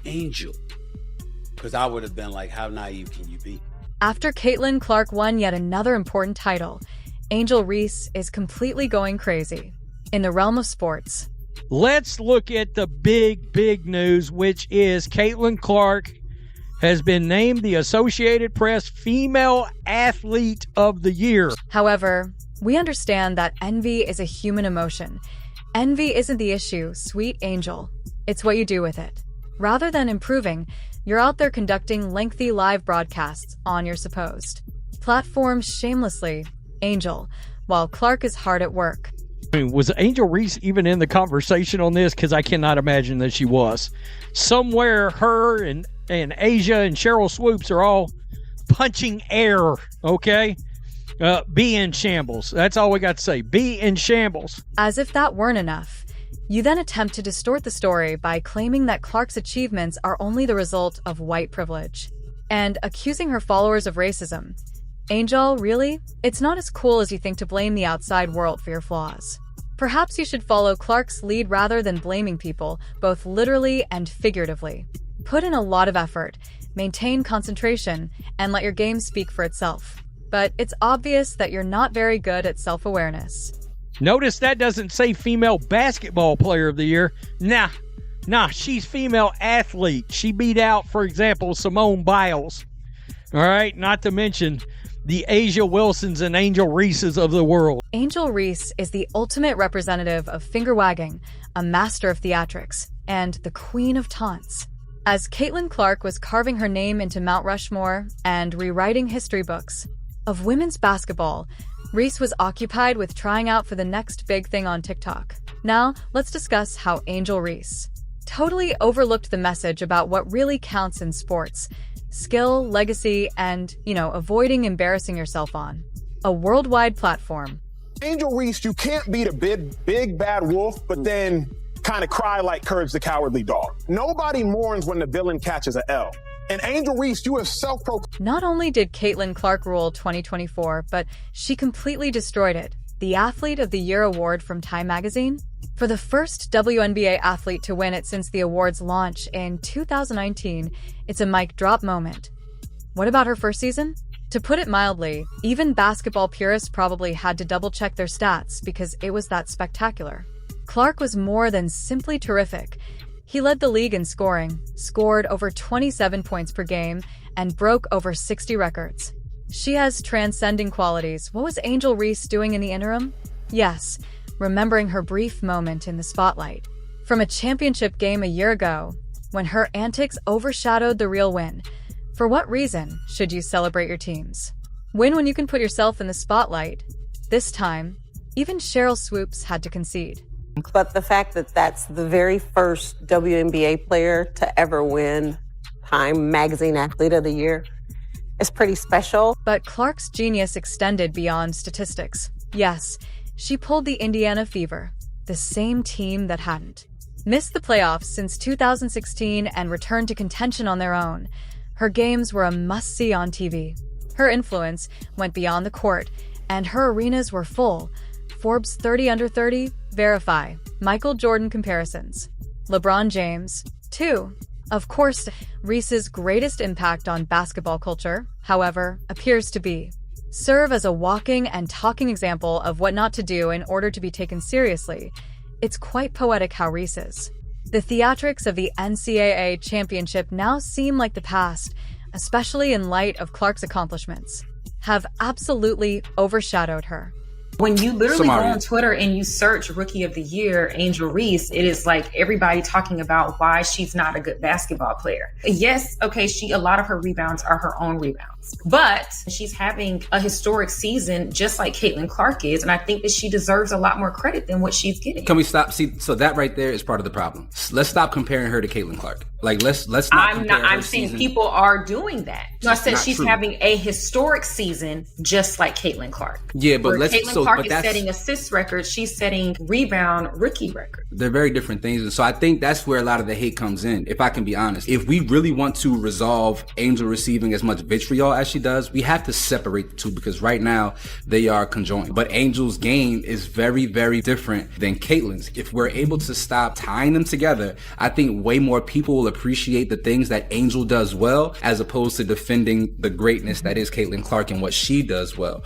Angel. Because I would have been like, how naive can you be? After Caitlin Clark won yet another important title, Angel Reese is completely going crazy. In the realm of sports, let's look at the big news, which is Caitlin Clark has been named the Associated Press Female Athlete of the Year. However, we understand that envy is a human emotion. Envy isn't the issue, sweet Angel. It's what you do with it. Rather than improving, you're out there conducting lengthy live broadcasts on your supposed platform shamelessly, Angel, while Clark is hard at work. I mean, was Angel Reese even in the conversation on this? Because I cannot imagine that she was. Somewhere her and Asia and Cheryl Swoops are all punching air, okay? Be in shambles. That's all we got to say. Be in shambles. As if that weren't enough, you then attempt to distort the story by claiming that Clark's achievements are only the result of white privilege and accusing her followers of racism. Angel, really? It's not as cool as you think to blame the outside world for your flaws. Perhaps you should follow Clark's lead rather than blaming people, both literally and figuratively. Put in a lot of effort, maintain concentration, and let your game speak for itself. But it's obvious that you're not very good at self-awareness. Notice that doesn't say female basketball player of the year. Nah, she's female athlete. She beat out, for example, Simone Biles. All right, not to mention the Asia Wilsons and Angel Reeses of the world. Angel Reese is the ultimate representative of finger-wagging, a master of theatrics, and the queen of taunts. As Caitlin Clark was carving her name into Mount Rushmore and rewriting history books of women's basketball, Reese was occupied with trying out for the next big thing on TikTok. Now, let's discuss how Angel Reese totally overlooked the message about what really counts in sports: skill, legacy, and, avoiding embarrassing yourself on a worldwide platform. Angel Reese, you can't beat a big bad wolf, but then kind of cry like Courage the Cowardly Dog. Nobody mourns when the villain catches a L. And Angel Reese, you have self-proclaimed. Not only did Caitlin Clark rule 2024, but she completely destroyed it. The Athlete of the Year award from Time magazine? For the first WNBA athlete to win it since the award's launch in 2019, it's a mic drop moment. What about her first season? To put it mildly, even basketball purists probably had to double-check their stats because it was that spectacular. Clark was more than simply terrific. He led the league in scoring, scored over 27 points per game, and broke over 60 records. She has transcending qualities. What was Angel Reese doing in the interim? Yes, remembering her brief moment in the spotlight. From a championship game a year ago, when her antics overshadowed the real win. For what reason should you celebrate your teams? Win when you can put yourself in the spotlight. This time, even Cheryl Swoops had to concede. But the fact that that's the very first WNBA player to ever win Time Magazine Athlete of the Year is pretty special. But Clark's genius extended beyond statistics. Yes, she pulled the Indiana Fever, the same team that hadn't missed the playoffs since 2016 and returned to contention on their own. Her games were a must-see on TV. Her influence went beyond the court, and her arenas were full. Forbes 30 Under 30, verify. Michael Jordan comparisons. LeBron James, too. Of course, Reese's greatest impact on basketball culture, however, appears to be serve as a walking and talking example of what not to do in order to be taken seriously. It's quite poetic how Reese's the theatrics of the NCAA championship now seem like the past, especially in light of Clark's accomplishments, have absolutely overshadowed her. When you literally go on Twitter and you search Rookie of the Year, Angel Reese, it is like everybody talking about why she's not a good basketball player. Yes, okay, a lot of her rebounds are her own rebounds, but she's having a historic season just like Caitlin Clark is, and I think that she deserves a lot more credit than what she's getting. Can we stop? See, so that right there is part of the problem. Let's stop comparing her to Caitlin Clark. Like, let's not. I'm saying people are doing that. No, I said she's having a historic season just like Caitlin Clark. Yeah, but Clark is setting assist records. She's setting rebound rookie records. They're very different things. And so I think that's where a lot of the hate comes in, if I can be honest. If we really want to resolve Angel receiving as much vitriol as she does, we have to separate the two, because right now they are conjoined. But Angel's game is very, very different than Caitlyn's. If we're able to stop tying them together, I think way more people will appreciate the things that Angel does well, as opposed to defending the greatness that is Caitlyn Clark and what she does well.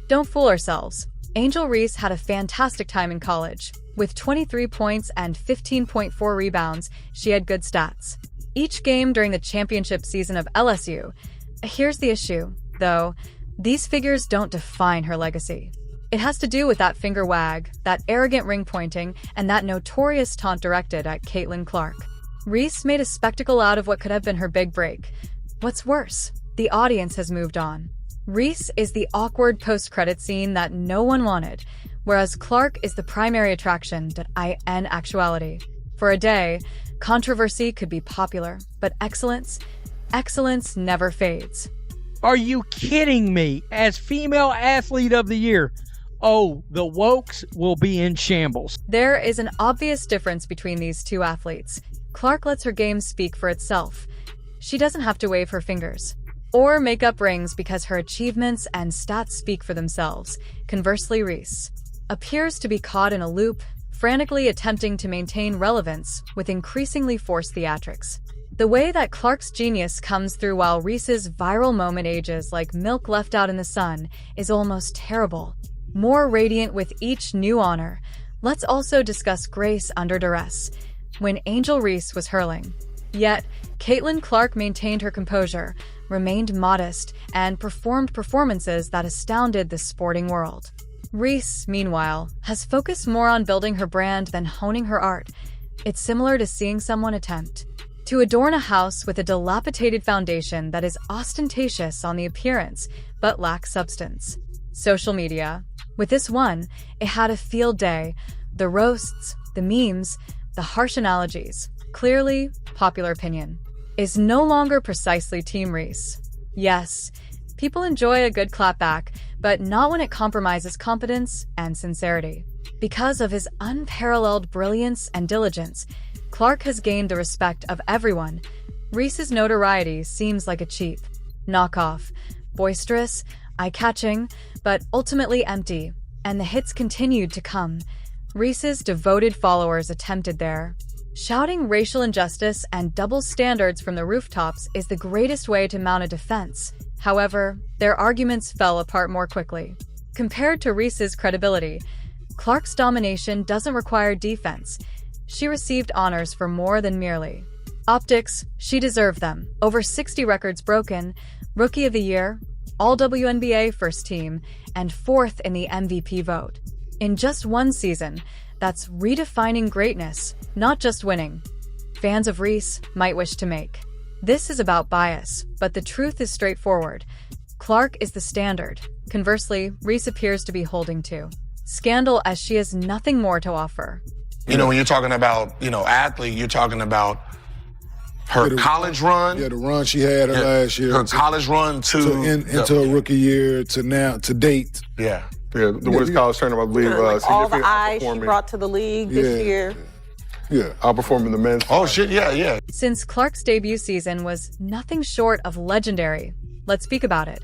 Don't fool ourselves. Angel Reese had a fantastic time in college. With 23 points and 15.4 rebounds, she had good stats. Each game during the championship season of LSU. Here's the issue, though. These figures don't define her legacy. It has to do with that finger wag, that arrogant ring pointing, and that notorious taunt directed at Caitlyn Clark. Reese made a spectacle out of what could have been her big break. What's worse, the audience has moved on. Reese is the awkward post-credit scene that no one wanted, whereas Clark is the primary attraction that in actuality. For a day, controversy could be popular, but excellence never fades. Are you kidding me? As female athlete of the year, oh, the wokes will be in shambles. There is an obvious difference between these two athletes. Clark lets her game speak for itself. She doesn't have to wave her fingers or make up rings because her achievements and stats speak for themselves. Conversely, Reese appears to be caught in a loop, frantically attempting to maintain relevance with increasingly forced theatrics. The way that Clark's genius comes through while Reese's viral moment ages like milk left out in the sun is almost terrible. More radiant with each new honor, let's also discuss grace under duress, when Angel Reese was hurling. Yet, Caitlyn Clark maintained her composure, remained modest, and performed performances that astounded the sporting world. Reese, meanwhile, has focused more on building her brand than honing her art. It's similar to seeing someone attempt to adorn a house with a dilapidated foundation that is ostentatious on the appearance, but lacks substance. Social media. With this one, it had a field day. The roasts, the memes, the harsh analogies. Clearly, popular opinion is no longer precisely Team Reese. Yes, people enjoy a good clapback, but not when it compromises competence and sincerity. Because of his unparalleled brilliance and diligence, Clark has gained the respect of everyone. Reese's notoriety seems like a cheap knockoff, boisterous, eye-catching, but ultimately empty, and the hits continued to come. Reese's devoted followers attempted there. Shouting racial injustice and double standards from the rooftops is the greatest way to mount a defense. However, their arguments fell apart more quickly. Compared to Reese's credibility, Clark's domination doesn't require defense. She received honors for more than merely optics. She deserved them. Over 60 records broken, Rookie of the Year, All WNBA First Team, and 4th in the MVP vote. In just one season, that's redefining greatness, not just winning. Fans of Reese might wish to make. This is about bias, but the truth is straightforward. Clark is the standard. Conversely, Reese appears to be holding to scandal as she has nothing more to offer. You know, when you're talking about, athlete, you're talking about her college run. Yeah, the run she had last year. Her college run into a rookie year to now, to date. Yeah. Yeah, the Women's College Tournament, I believe. All the eyes she brought to the league this year. Yeah, outperforming the men's. Oh, shit, yeah. Since Clark's debut season was nothing short of legendary, let's speak about it.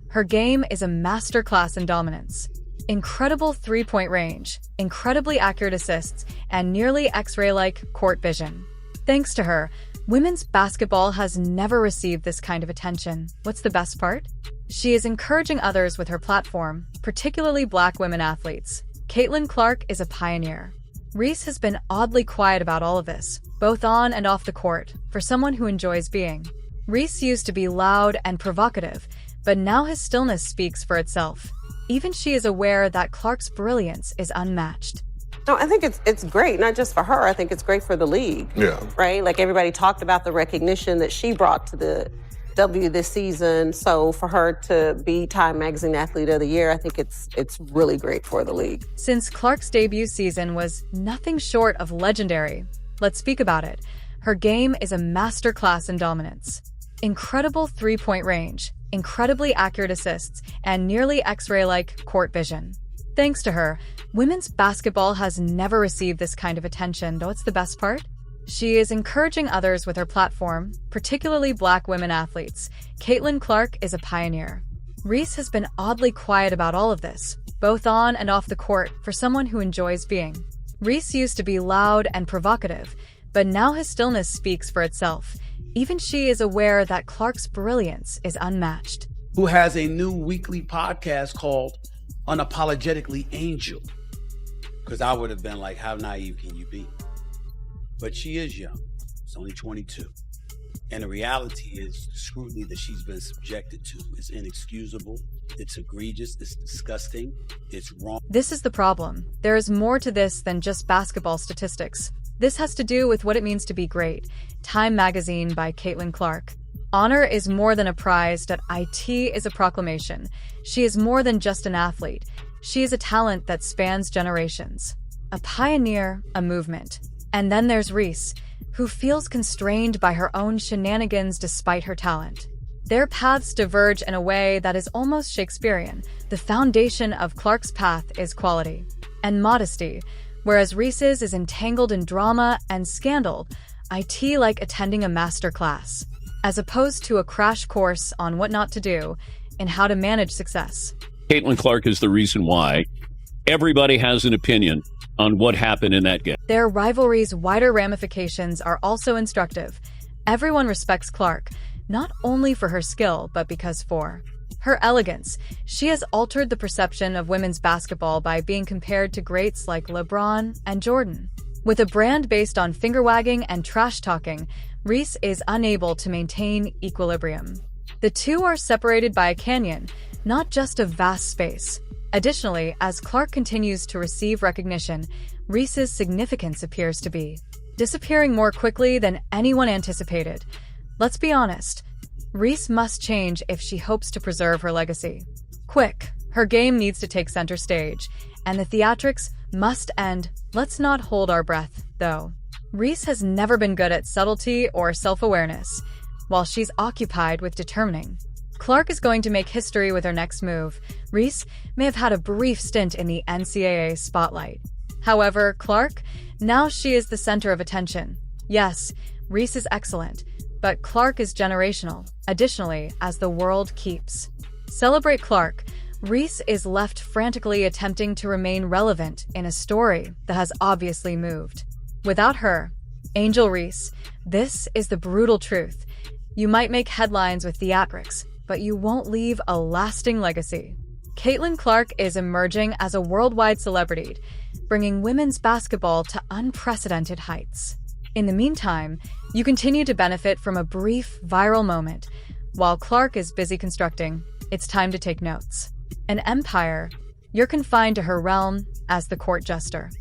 Her game is a masterclass in dominance. Incredible three-point range, incredibly accurate assists, and nearly X-ray-like court vision. Thanks to her, women's basketball has never received this kind of attention. What's the best part? She is encouraging others with her platform, particularly Black women athletes. Caitlyn Clark is a pioneer. Reese has been oddly quiet about all of this, both on and off the court, for someone who enjoys being. Reese used to be loud and provocative, but now his stillness speaks for itself. Even she is aware that Clark's brilliance is unmatched. No, I think it's great, not just for her. I think it's great for the league. Yeah. Right? Like everybody talked about the recognition that she brought to the W this season. So for her to be Time Magazine Athlete of the Year, I think it's really great for the league. Since Clark's debut season was nothing short of legendary, let's speak about it. Her game is a masterclass in dominance. Incredible three-point range, incredibly accurate assists, and nearly X-ray-like court vision. Thanks to her, women's basketball has never received this kind of attention. Though what's the best part? She is encouraging others with her platform, particularly Black women athletes. Caitlin Clark is a pioneer. Reese has been oddly quiet about all of this, both on and off the court, for someone who enjoys being. Reese used to be loud and provocative, but now his stillness speaks for itself. Even she is aware that Clark's brilliance is unmatched. Who has a new weekly podcast called Unapologetically Angel. Because I would have been like, how naive can you be? But she is young. She's only 22. And the reality is, the scrutiny that she's been subjected to is inexcusable. It's egregious. It's disgusting. It's wrong. This is the problem. There is more to this than just basketball statistics. This has to do with what it means to be great. Time magazine by Caitlin Clark. Honor is more than a prize. IT is a proclamation. She is more than just an athlete. She is a talent that spans generations. A pioneer, a movement. And then there's Reese, who feels constrained by her own shenanigans despite her talent. Their paths diverge in a way that is almost Shakespearean. The foundation of Clark's path is quality and modesty, whereas Reese's is entangled in drama and scandal. IT like attending a master class, as opposed to a crash course on what not to do and how to manage success. Caitlin Clark is the reason why everybody has an opinion on what happened in that game. Their rivalry's wider ramifications are also instructive. Everyone respects Clark, not only for her skill, but because for her elegance. She has altered the perception of women's basketball by being compared to greats like LeBron and Jordan. With a brand based on finger-wagging and trash-talking, Reese is unable to maintain equilibrium. The two are separated by a canyon, not just a vast space. Additionally, as Clark continues to receive recognition, Reese's significance appears to be disappearing more quickly than anyone anticipated. Let's be honest, Reese must change if she hopes to preserve her legacy. Quick, her game needs to take center stage, and the theatrics must end. Let's not hold our breath, though. Reese has never been good at subtlety or self-awareness, while she's occupied with determining. Clark is going to make history with her next move. Reese may have had a brief stint in the NCAA spotlight. However, Clark, now she is the center of attention. Yes, Reese is excellent, but Clark is generational. Additionally, as the world keeps celebrate Clark, Reese is left frantically attempting to remain relevant in a story that has obviously moved. Without her, Angel Reese, this is the brutal truth. You might make headlines with theatrics, but you won't leave a lasting legacy. Caitlin Clark is emerging as a worldwide celebrity, bringing women's basketball to unprecedented heights. In the meantime, you continue to benefit from a brief viral moment. While Clark is busy constructing, it's time to take notes. An empire, you're confined to her realm as the court jester.